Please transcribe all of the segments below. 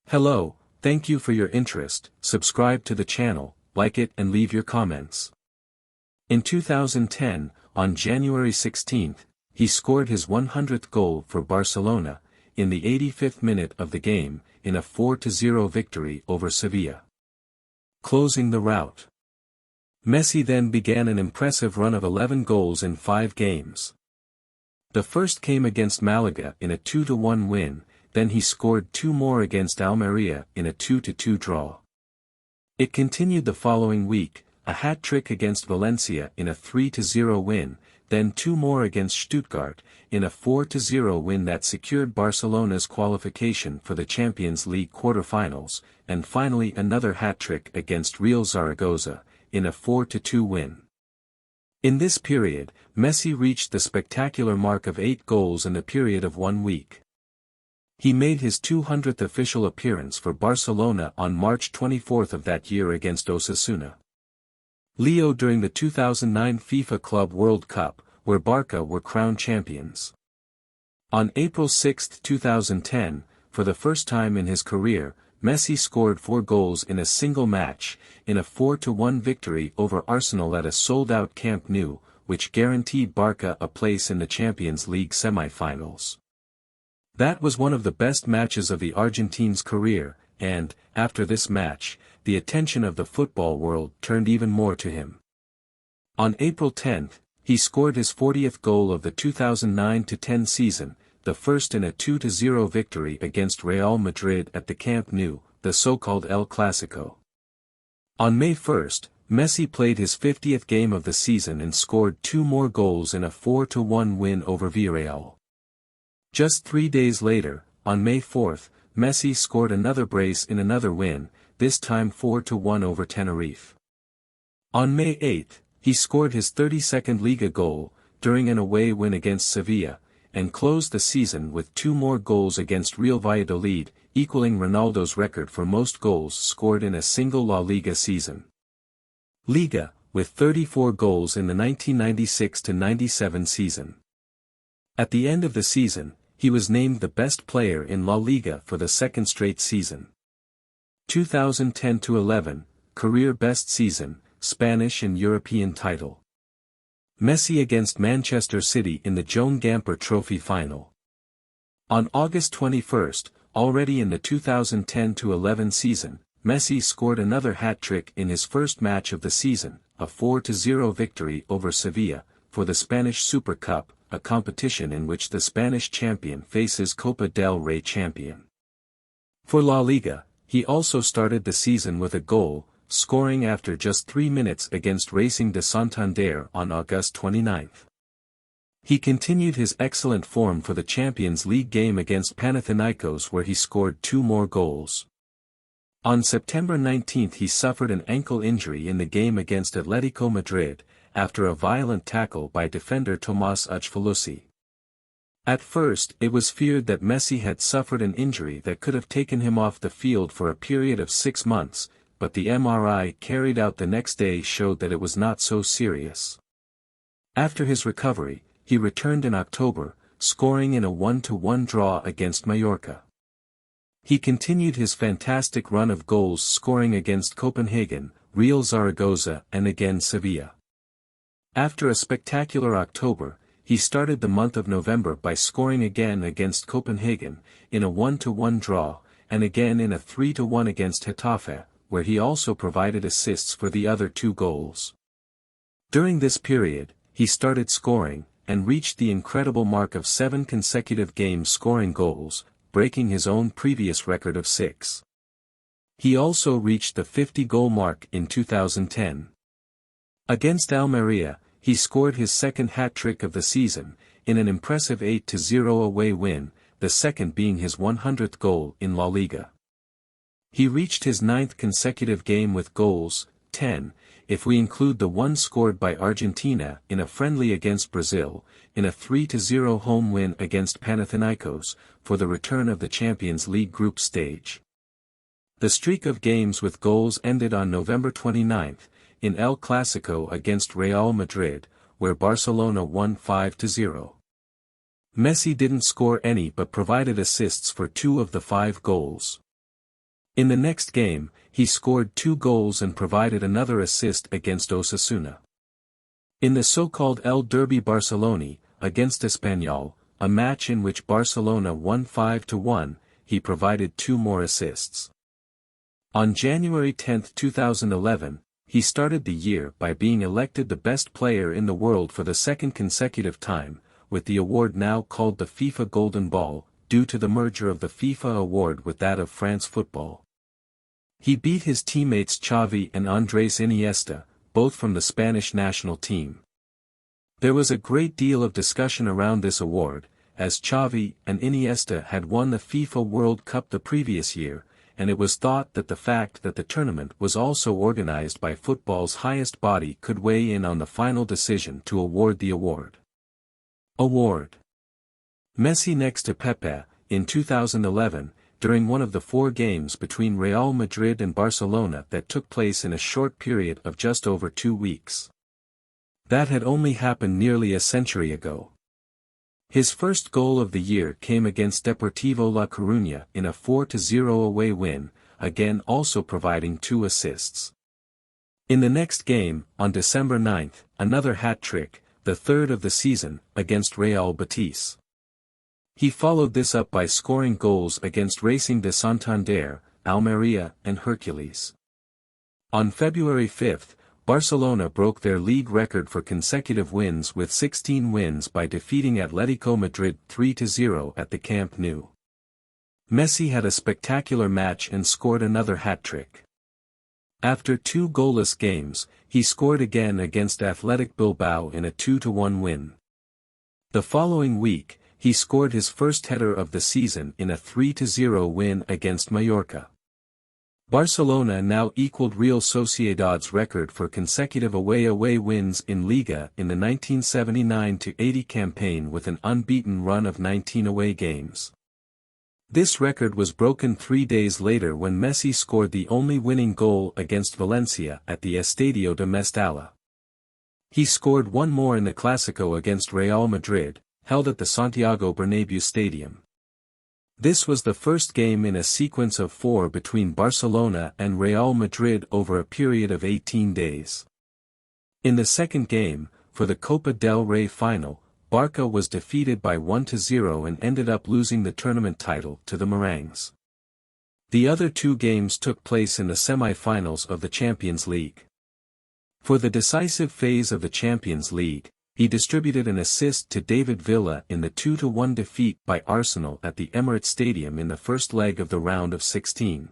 Hello, thank you for your interest. Subscribe to the channel, like it and leave your comments. In 2010, on January 16, he scored his 100th goal for Barcelona, in the 85th minute of the game, in a 4-0 victory over Sevilla. Closing the rout. Messi then began an impressive run of 11 goals in 5 games. The first came against Malaga in a 2-1 win, then he scored 2 more against Almeria in a 2-2 draw. It continued the following week, a hat-trick against Valencia in a 3-0 win, then 2 more against Stuttgart, in a 4-0 win that secured Barcelona's qualification for the Champions League quarter-finals, and finally another hat-trick against Real Zaragoza, in a 4-2 win. In this period, Messi reached the spectacular mark of 8 goals in the period of 1 week. He made his 200th official appearance for Barcelona on March 24 of that year against Osasuna. Leo during the 2009 FIFA Club World Cup, where Barca were crowned champions. On April 6, 2010, for the first time in his career, Messi scored 4 goals in a single match, in a 4-1 victory over Arsenal at a sold-out Camp Nou, which guaranteed Barca a place in the Champions League semi-finals. That was one of the best matches of the Argentine's career, and, after this match, the attention of the football world turned even more to him. On April 10, he scored his 40th goal of the 2009-10 season, the first in a 2-0 victory against Real Madrid at the Camp Nou, the so-called El Clásico. On May 1, Messi played his 50th game of the season and scored 2 more goals in a 4-1 win over Villarreal. Just 3 days later, on May 4, Messi scored another brace in another win, this time 4-1 over Tenerife. On May 8, he scored his 32nd Liga goal, during an away win against Sevilla, and closed the season with 2 more goals against Real Valladolid, equaling Ronaldo's record for most goals scored in a single La Liga season. Liga, with 34 goals in the 1996-97 season. At the end of the season, he was named the best player in La Liga for the second straight season. 2010-11, career best season, Spanish and European title. Messi against Manchester City in the Joan Gamper Trophy final. On August 21, already in the 2010-11 season, Messi scored another hat-trick in his first match of the season, a 4-0 victory over Sevilla, for the Spanish Super Cup, a competition in which the Spanish champion faces Copa del Rey champion. For La Liga, he also started the season with a goal, scoring after just 3 minutes against Racing de Santander on August 29. He continued his excellent form for the Champions League game against Panathinaikos where he scored 2 more goals. On September 19 he suffered an ankle injury in the game against Atletico Madrid, after a violent tackle by defender Tomás Uchvalusi. At first it was feared that Messi had suffered an injury that could have taken him off the field for a period of 6 months, but the MRI carried out the next day showed that it was not so serious. After his recovery, he returned in October, scoring in a 1-1 draw against Mallorca. He continued his fantastic run of goals scoring against Copenhagen, Real Zaragoza and again Sevilla. After a spectacular October, he started the month of November by scoring again against Copenhagen, in a 1-1 draw, and again in a 3-1 against Getafe, where he also provided assists for the other 2 goals. During this period, he started scoring, and reached the incredible mark of 7 consecutive games scoring goals, breaking his own previous record of 6. He also reached the 50-goal mark in 2010. Against Almeria, he scored his second hat-trick of the season, in an impressive 8-0 away win, the second being his 100th goal in La Liga. He reached his 9th consecutive game with goals, 10, if we include the one scored by Argentina in a friendly against Brazil, in a 3-0 home win against Panathinaikos, for the return of the Champions League group stage. The streak of games with goals ended on November 29, in El Clásico against Real Madrid, where Barcelona won 5-0. Messi didn't score any but provided assists for 2 of the 5 goals. In the next game, he scored 2 goals and provided another assist against Osasuna. In the so-called El Derby Barcelona, against Espanyol, a match in which Barcelona won 5-1, he provided 2 more assists. On January 10, 2011, he started the year by being elected the best player in the world for the second consecutive time, with the award now called the FIFA Golden Ball, due to the merger of the FIFA award with that of France Football. He beat his teammates Xavi and Andrés Iniesta, both from the Spanish national team. There was a great deal of discussion around this award, as Xavi and Iniesta had won the FIFA World Cup the previous year, and it was thought that the fact that the tournament was also organized by football's highest body could weigh in on the final decision to award the award. Messi next to Pepe, in 2011, during one of the 4 games between Real Madrid and Barcelona that took place in a short period of just over 2 weeks. That had only happened nearly a century ago. His first goal of the year came against Deportivo La Coruña in a 4-0 away win, again also providing 2 assists. In the next game, on December 9, another hat-trick, the third of the season, against Real Betis. He followed this up by scoring goals against Racing de Santander, Almería and Hercules. On February 5, Barcelona broke their league record for consecutive wins with 16 wins by defeating Atlético Madrid 3-0 at the Camp Nou. Messi had a spectacular match and scored another hat-trick. After 2 goalless games, he scored again against Athletic Bilbao in a 2-1 win. The following week, he scored his first header of the season in a 3-0 win against Mallorca. Barcelona now equaled Real Sociedad's record for consecutive away wins in Liga in the 1979-80 campaign with an unbeaten run of 19 away games. This record was broken 3 days later when Messi scored the only winning goal against Valencia at the Estadio de Mestalla. He scored 1 more in the Clásico against Real Madrid, held at the Santiago Bernabéu Stadium. This was the first game in a sequence of 4 between Barcelona and Real Madrid over a period of 18 days. In the second game, for the Copa del Rey final, Barca was defeated by 1-0 and ended up losing the tournament title to the Merengues. The other 2 games took place in the semi-finals of the Champions League. For the decisive phase of the Champions League, he distributed an assist to David Villa in the 2-1 defeat by Arsenal at the Emirates Stadium in the first leg of the round of 16.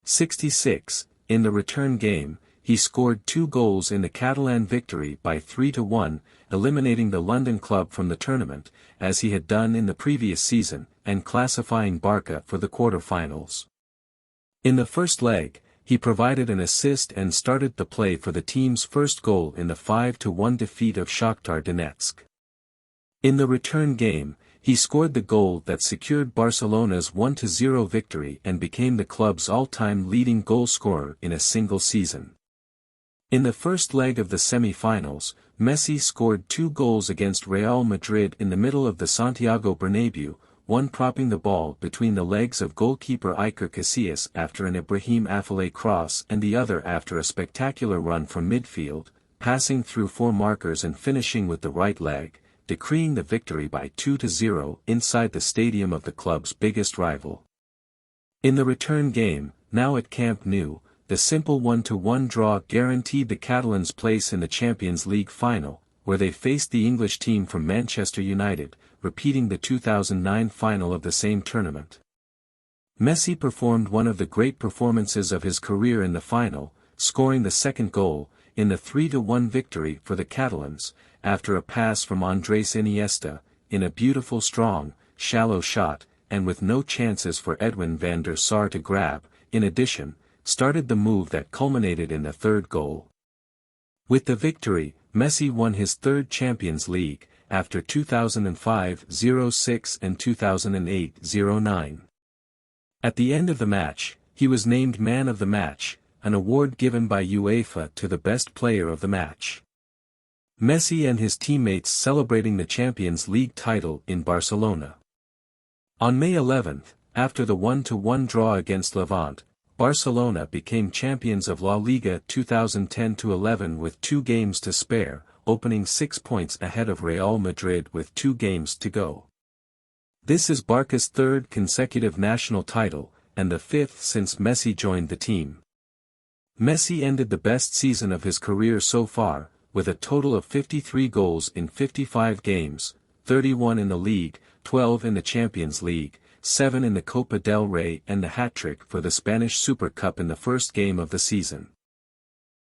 66, in the return game, he scored 2 goals in the Catalan victory by 3-1, eliminating the London club from the tournament, as he had done in the previous season, and classifying Barca for the quarter-finals. In the first leg, he provided an assist and started the play for the team's first goal in the 5-1 defeat of Shakhtar Donetsk. In the return game, he scored the goal that secured Barcelona's 1-0 victory and became the club's all-time leading goal scorer in a single season. In the first leg of the semi-finals, Messi scored 2 goals against Real Madrid in the middle of the Santiago Bernabéu, one propping the ball between the legs of goalkeeper Iker Casillas after an Ibrahim Afellay cross and the other after a spectacular run from midfield, passing through 4 markers and finishing with the right leg, decreeing the victory by 2-0 inside the stadium of the club's biggest rival. In the return game, now at Camp Nou, the simple 1-1 draw guaranteed the Catalans' place in the Champions League final, where they faced the English team from Manchester United, repeating the 2009 final of the same tournament. Messi performed one of the great performances of his career in the final, scoring the second goal, in the 3-1 victory for the Catalans, after a pass from Andrés Iniesta, in a beautiful strong, shallow shot, and with no chances for Edwin van der Sar to grab, in addition, started the move that culminated in the third goal. With the victory, Messi won his 3rd Champions League, after 2005-06 and 2008-09. At the end of the match, he was named Man of the Match, an award given by UEFA to the best player of the match. Messi and his teammates celebrating the Champions League title in Barcelona. On May 11, After the 1-1 draw against Levante, Barcelona became champions of La Liga 2010-11 with 2 games to spare, opening 6 points ahead of Real Madrid with 2 games to go. This is Barca's 3rd consecutive national title, and the 5th since Messi joined the team. Messi ended the best season of his career so far, with a total of 53 goals in 55 games, 31 in the league, 12 in the Champions League, 7 in the Copa del Rey and the hat-trick for the Spanish Super Cup in the first game of the season.